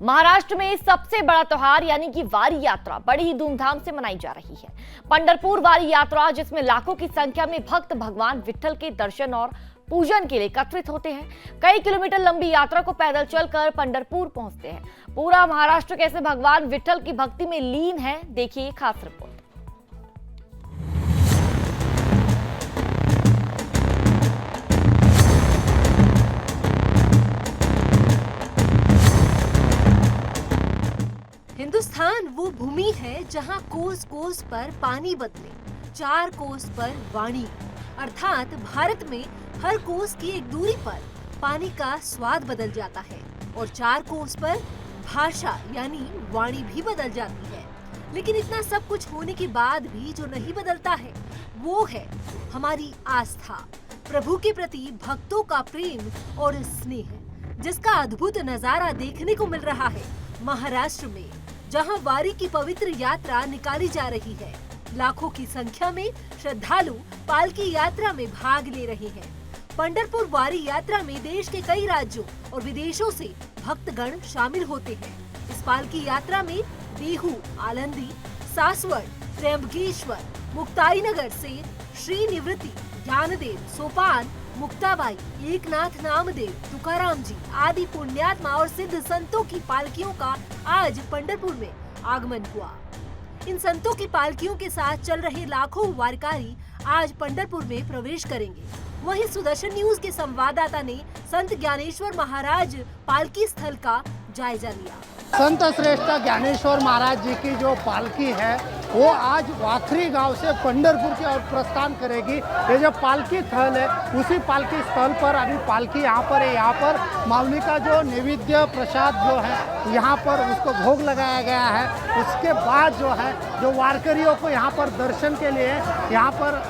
महाराष्ट्र में सबसे बड़ा त्योहार यानी कि वारी यात्रा बड़ी ही धूमधाम से मनाई जा रही है। पंढरपुर वारी यात्रा, जिसमें लाखों की संख्या में भक्त भगवान विट्ठल के दर्शन और पूजन के लिए एकत्रित होते हैं। कई किलोमीटर लंबी यात्रा को पैदल चलकर पंढरपुर पहुंचते हैं। पूरा महाराष्ट्र कैसे भगवान विट्ठल की भक्ति में लीन है, देखिए खास रिपोर्ट। हिंदुस्तान वो भूमि है जहां कोस कोस पर पानी बदले, 4 कोस पर वाणी, अर्थात भारत में हर कोस की एक दूरी पर पानी का स्वाद बदल जाता है और 4 कोस पर भाषा यानी वाणी भी बदल जाती है। लेकिन इतना सब कुछ होने के बाद भी जो नहीं बदलता है वो है हमारी आस्था, प्रभु के प्रति भक्तों का प्रेम और स्नेह, जिसका अद्भुत नजारा देखने को मिल रहा है महाराष्ट्र में, जहां वारी की पवित्र यात्रा निकाली जा रही है। लाखों की संख्या में श्रद्धालु पालकी यात्रा में भाग ले रहे हैं। पंढरपुर वारी यात्रा में देश के कई राज्यों और विदेशों से भक्तगण शामिल होते हैं। इस पालकी यात्रा में देहू, आलंदी, सासवड़, त्र्यंबकेश्वर, मुक्ताईनगर से श्री निवृत्ति, ज्ञानदेव, सोपान, मुक्ताबाई, एकनाथ नामदेव, तुकाराम जी आदि पुण्यात्मा और सिद्ध संतों की पालकियों का आज पंढरपुर में आगमन हुआ। इन संतों की पालकियों के साथ चल रहे लाखों वारकरी आज पंढरपुर में प्रवेश करेंगे। वहीं सुदर्शन न्यूज के संवाददाता ने संत ज्ञानेश्वर महाराज पालकी स्थल का जायजा लिया। संत श्रेष्ठ ज्ञानेश्वर महाराज जी की जो पालकी है वो आज वाखरी गांव से पंढरपुर की ओर प्रस्थान करेगी। ये जो पालकी स्थल है उसी पालकी स्थल पर अभी पालकी यहाँ पर है। यहाँ पर मावली का जो नैवेद्य प्रसाद जो है यहाँ पर उसको भोग लगाया गया है। उसके बाद जो है जो वारकरियों को यहाँ पर दर्शन के लिए यहाँ पर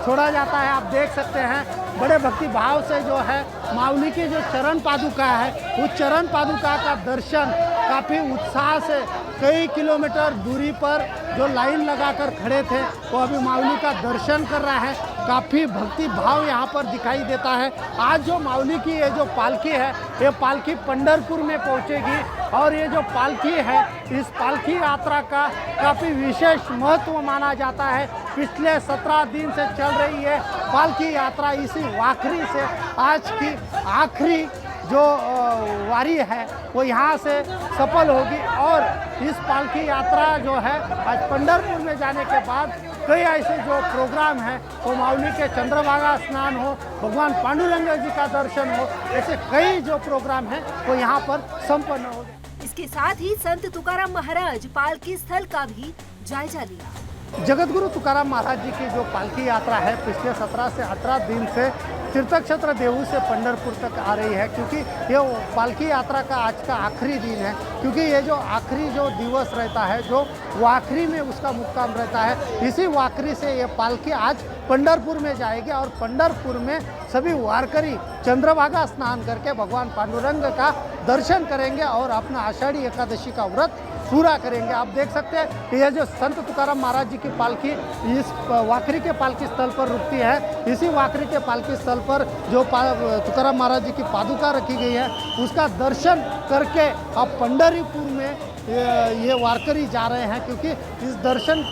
छोड़ा जाता है। आप देख सकते हैं बड़े भक्ति भाव से जो है मावली की जो चरण पादुका है उस चरण पादुका का दर्शन काफ़ी उत्साह से कई किलोमीटर दूरी पर जो लाइन लगाकर खड़े थे वो अभी मावली का दर्शन कर रहा है। काफ़ी भक्ति भाव यहाँ पर दिखाई देता है। आज जो मावली की ये जो पालकी है ये पालकी पंढरपुर में पहुँचेगी और ये जो पालकी है इस पालकी यात्रा का काफ़ी विशेष महत्व माना जाता है। पिछले 17 दिन से चल रही है पालकी यात्रा, इसी वाखरी से आज की आखिरी जो वारी है वो यहाँ से सफल होगी और इस पालकी यात्रा जो है आज पंढरपुर में जाने के बाद कई ऐसे जो प्रोग्राम हैं वो मावली के चंद्रभागा स्नान हो, भगवान पांडुरंग जी का दर्शन हो, ऐसे कई जो प्रोग्राम हैं वो यहाँ पर संपन्न हो गए। इसके साथ ही संत तुकाराम महाराज पालकी स्थल का भी जायजा लिया। जगतगुरु तुकाराम महाराज जी की जो पालकी यात्रा है पिछले 17 से 18 दिन से तीर्थ क्षेत्र देहू से पंढरपुर तक आ रही है, क्योंकि ये पालकी यात्रा का आज का आखिरी दिन है। क्योंकि ये जो आखिरी जो दिवस रहता है जो वाखरी में उसका मुक्काम रहता है, इसी वाखरी से ये पालकी आज पंढरपुर में जाएगी और पंढरपुर में सभी वारकरी चंद्रभागा स्नान करके भगवान पांडुरंग का दर्शन करेंगे और अपना आषाढ़ी एकादशी का व्रत पूरा करेंगे। आप देख सकते हैं कि यह जो संत तुकाराम महाराज जी की पालकी इस वाखरी के पालकी स्थल पर रुकती है। इसी वाखरी के पालकी स्थल पर जो तुकाराम महाराज जी की पादुका रखी गई है उसका दर्शन करके अब पंढरपुर में ये वारकरी जा रहे हैं, क्योंकि इस दर्शन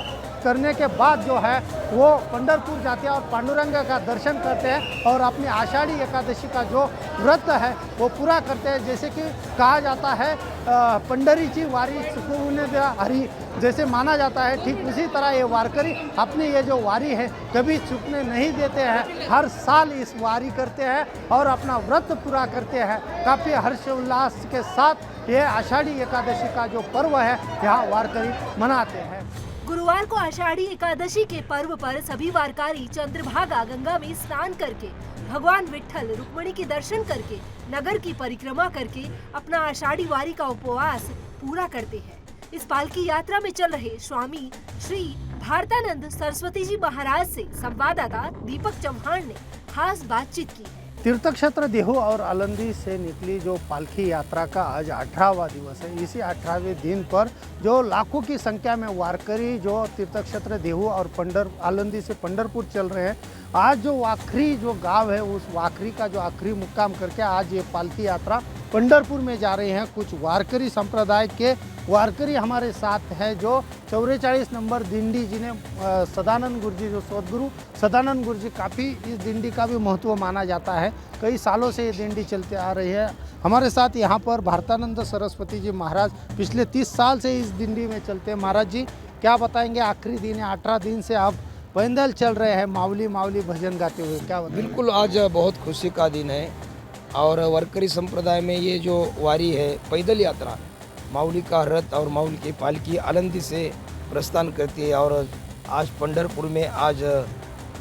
करने के बाद जो है वो पंढरपुर जाते हैं और पांडुरंग का दर्शन करते हैं और अपनी आषाढ़ी एकादशी का जो व्रत है वो पूरा करते हैं। जैसे कि कहा जाता है पंढरीची वारी चुकवून द्या हरी, जैसे माना जाता है, ठीक उसी तरह ये वारकरी अपनी ये जो वारी है कभी चूकने नहीं देते हैं। हर साल इस वारी करते हैं और अपना व्रत पूरा करते हैं। काफ़ी हर्षोल्लास के साथ ये आषाढ़ी एकादशी का जो पर्व है यहाँ वारकरी मनाते हैं। गुरुवार को आषाढ़ी एकादशी के पर्व पर सभी वारकरी चंद्रभागा गंगा में स्नान करके भगवान विट्ठल रुक्मिणी के दर्शन करके नगर की परिक्रमा करके अपना आषाढ़ी वारी का उपवास पूरा करते हैं। इस पालकी यात्रा में चल रहे स्वामी श्री भारतानंद सरस्वती जी महाराज से संवाददाता दीपक चौहान ने खास बातचीत की है। तीर्थ क्षेत्र देहू और आलंदी से निकली जो पालकी यात्रा का आज 18वां दिवस है। इसी 18वें दिन पर जो लाखों की संख्या में वारकरी जो तीर्थ क्षेत्र देहू और आलंदी से पंढरपुर चल रहे हैं, आज जो वाखरी जो गांव है उस वाखरी का जो आखिरी मुक्काम करके आज ये पालकी यात्रा पंढरपुर में जा रहे हैं। कुछ वारकरी संप्रदाय के वारकरी हमारे साथ हैं जो 44 नंबर दिंडी, जिन्हें सदानंद गुरुजी, जो सदगुरु सदानंद गुरुजी, काफ़ी इस दिंडी का भी महत्व माना जाता है। कई सालों से ये दिंडी चलते आ रही है। हमारे साथ यहाँ पर भारतानंद सरस्वती जी महाराज पिछले 30 साल से इस दिंडी में चलते हैं। महाराज जी, क्या बताएंगे? आखिरी दिन है, 18 दिन से आप पैदल चल रहे हैं, मावली मावली भजन गाते हुए, क्या बताएंगे? बिल्कुल, आज बहुत खुशी का दिन है और वारकरी संप्रदाय में ये जो वारी है, पैदल यात्रा, मावली का रथ और मावली की पालकी आलंदी से प्रस्थान करती है और आज पंढरपुर में आज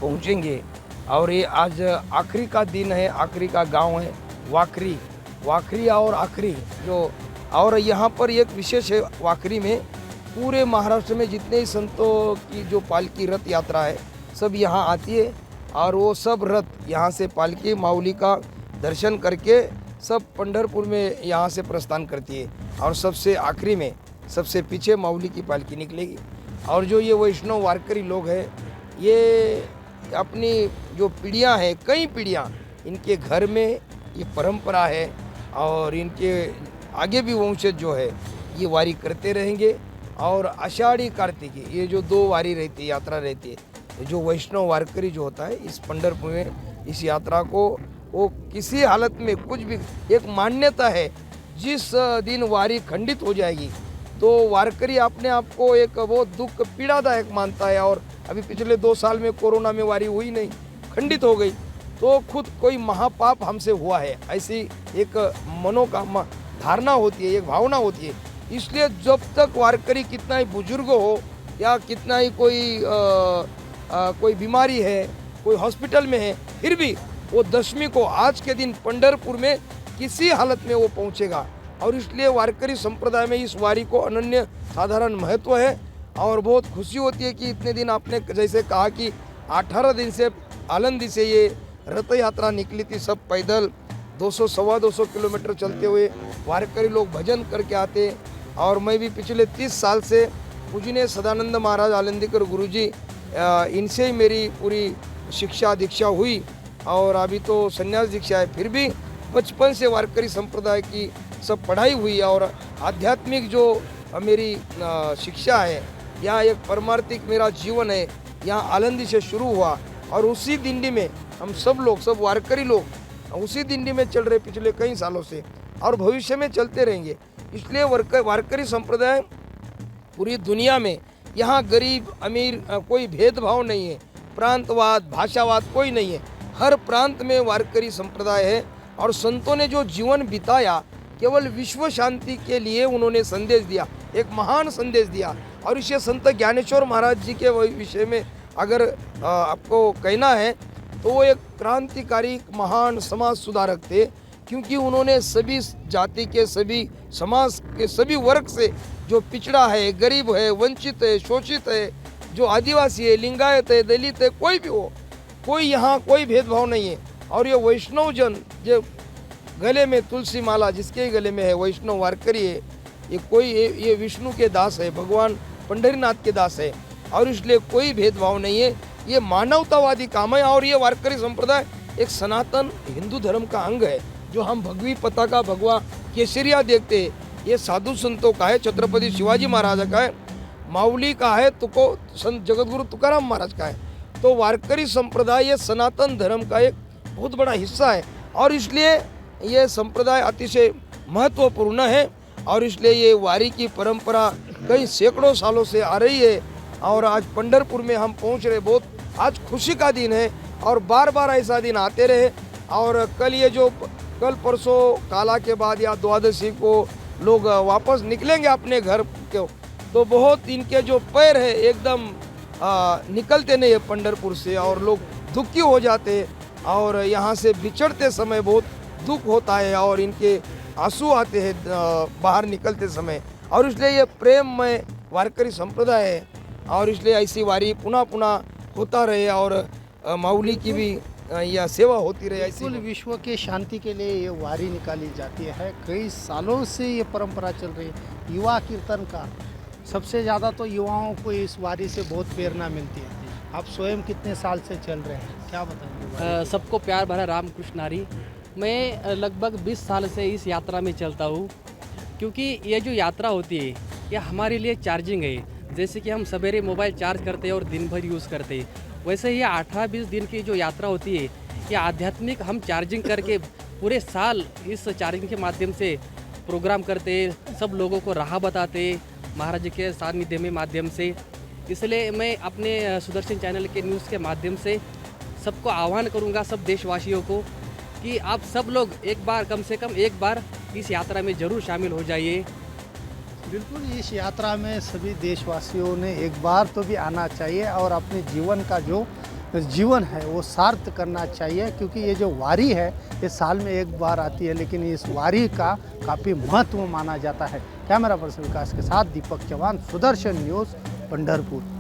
पहुँचेंगे। और ये आज आखिरी का दिन है, आखिरी का गांव है वाखरी और आखरी जो, और यहाँ पर एक विशेष है वाखरी में, पूरे महाराष्ट्र में जितने ही संतों की जो पालकी रथ यात्रा है सब यहाँ आती है और वो सब रथ यहाँ से पालकी मावली का दर्शन करके सब पंढरपुर में यहाँ से प्रस्थान करती है और सबसे आखिरी में सबसे पीछे मावली की पालकी निकलेगी। और जो ये वैष्णव वारकरी लोग हैं, ये अपनी जो पीढ़ियाँ हैं, कई पीढ़ियाँ इनके घर में ये परंपरा है और इनके आगे भी वंशज जो है ये वारी करते रहेंगे। और आषाढ़ी कार्तिकी ये जो 2 वारी रहती है, यात्रा रहती है, जो वैष्णव वारकरी जो होता है इस पंढरपुर में इस यात्रा को वो किसी हालत में कुछ भी, एक मान्यता है जिस दिन वारी खंडित हो जाएगी तो वारकरी अपने आप को एक वो दुख पीड़ादायक मानता है। और अभी पिछले 2 साल में कोरोना में वारी हुई नहीं, खंडित हो गई, तो खुद कोई महापाप हमसे हुआ है, ऐसी एक मनोकामना धारणा होती है, एक भावना होती है। इसलिए जब तक वारकरी कितना ही बुजुर्ग हो या कितना ही कोई बीमारी है, कोई हॉस्पिटल में है, फिर भी वो 10वीं को आज के दिन पंढरपुर में किसी हालत में वो पहुंचेगा। और इसलिए वारकरी संप्रदाय में इस वारी को अनन्य साधारण महत्व है और बहुत खुशी होती है कि इतने दिन आपने जैसे कहा कि 18 दिन से आलंदी से ये रथ यात्रा निकली थी, सब पैदल 200-225 किलोमीटर चलते हुए वारकरी लोग भजन करके आते। और मैं भी पिछले 30 साल से पूजनीय सदानंद महाराज आलंदीकर गुरुजी, इनसे ही मेरी पूरी शिक्षा दीक्षा हुई और अभी तो संन्यास दीक्षा है, फिर भी बचपन से वारकरी संप्रदाय की सब पढ़ाई हुई और आध्यात्मिक जो मेरी शिक्षा है, यहाँ एक परमार्थिक मेरा जीवन है, यहाँ आलंदी से शुरू हुआ और उसी दिंडी में हम सब लोग, सब वारकरी लोग उसी दिंडी में चल रहे पिछले कई सालों से और भविष्य में चलते रहेंगे। इसलिए वारकरी संप्रदाय पूरी दुनिया में, यहाँ गरीब अमीर कोई भेदभाव नहीं है, प्रांतवाद भाषावाद कोई नहीं है, हर प्रांत में वारकरी संप्रदाय है। और संतों ने जो जीवन बिताया केवल विश्व शांति के लिए उन्होंने संदेश दिया, एक महान संदेश दिया। और इसे संत ज्ञानेश्वर महाराज जी के विषय में अगर आपको कहना है तो वो एक क्रांतिकारी महान समाज सुधारक थे, क्योंकि उन्होंने सभी जाति के, सभी समाज के सभी वर्ग से, जो पिछड़ा है, गरीब है, वंचित है, शोषित है, जो आदिवासी है, लिंगायत है, दलित है, कोई भी हो, कोई यहाँ कोई भेदभाव नहीं है। और ये वैष्णव जन जो गले में तुलसी माला जिसके गले में है, वैष्णव वारकरी है, ये विष्णु के दास है, भगवान पंढरीनाथ के दास है और इसलिए कोई भेदभाव नहीं है, ये मानवतावादी काम है। और ये वारकरी संप्रदाय एक सनातन हिंदू धर्म का अंग है, जो हम भगवी पताका भगवा केसरिया देखते हैं, ये साधु संतों का है, छत्रपति शिवाजी महाराज का है, मावली का है, तुको संत जगतगुरु तुकाराम महाराज का है। तो वारकरी संप्रदाय ये सनातन धर्म का एक बहुत बड़ा हिस्सा है और इसलिए ये संप्रदाय अतिशय महत्वपूर्ण है। और इसलिए ये वारी की परंपरा कई सैकड़ों सालों से आ रही है और आज पंढरपुर में हम पहुंच रहे, बहुत आज खुशी का दिन है और बार बार ऐसा दिन आते रहे। और कल परसों काला के बाद या द्वादशी को लोग वापस निकलेंगे अपने घर के, तो बहुत इनके जो पैर है एकदम निकलते नहीं है पंढरपुर से और लोग दुखी हो जाते हैं और यहाँ से बिछड़ते समय बहुत दुख होता है और इनके आंसू आते हैं बाहर निकलते समय। और इसलिए ये प्रेममय वारकरी संप्रदाय है और इसलिए ऐसी वारी पुनः पुनः होता रहे और मावली की भी यह सेवा होती रहे। ऐसी कुल विश्व के शांति के लिए ये वारी निकाली जाती है, कई सालों से ये परंपरा चल रही है। युवा कीर्तन का सबसे ज़्यादा तो युवाओं को इस वारी से बहुत प्रेरणा मिलती है। आप स्वयं कितने साल से चल रहे हैं, क्या बताएंगे? सबको प्यार भरा रामकृष्ण हरी मैं लगभग 20 साल से इस यात्रा में चलता हूँ, क्योंकि ये जो यात्रा होती है ये हमारे लिए चार्जिंग है। जैसे कि हम सवेरे मोबाइल चार्ज करते हैं और दिन भर यूज़ करते हैं, वैसे ही 18-20 दिन की जो यात्रा होती है ये आध्यात्मिक हम चार्जिंग करके पूरे साल इस चार्जिंग के माध्यम से प्रोग्राम करते, सब लोगों को राह बताते महाराज जी के सानिध्य में माध्यम से। इसलिए मैं अपने सुदर्शन चैनल के न्यूज़ के माध्यम से सबको आह्वान करूंगा, सब देशवासियों को, कि आप सब लोग एक बार, कम से कम एक बार इस यात्रा में ज़रूर शामिल हो जाइए। बिल्कुल, इस यात्रा में सभी देशवासियों ने एक बार तो भी आना चाहिए और अपने जीवन का जो जीवन है वो सार्थ करना चाहिए, क्योंकि ये जो वारी है ये साल में एक बार आती है, लेकिन इस वारी का काफ़ी महत्व माना जाता है। कैमरा पर्सन विकास के साथ दीपक चौहान, सुदर्शन न्यूज़, पंढरपुर।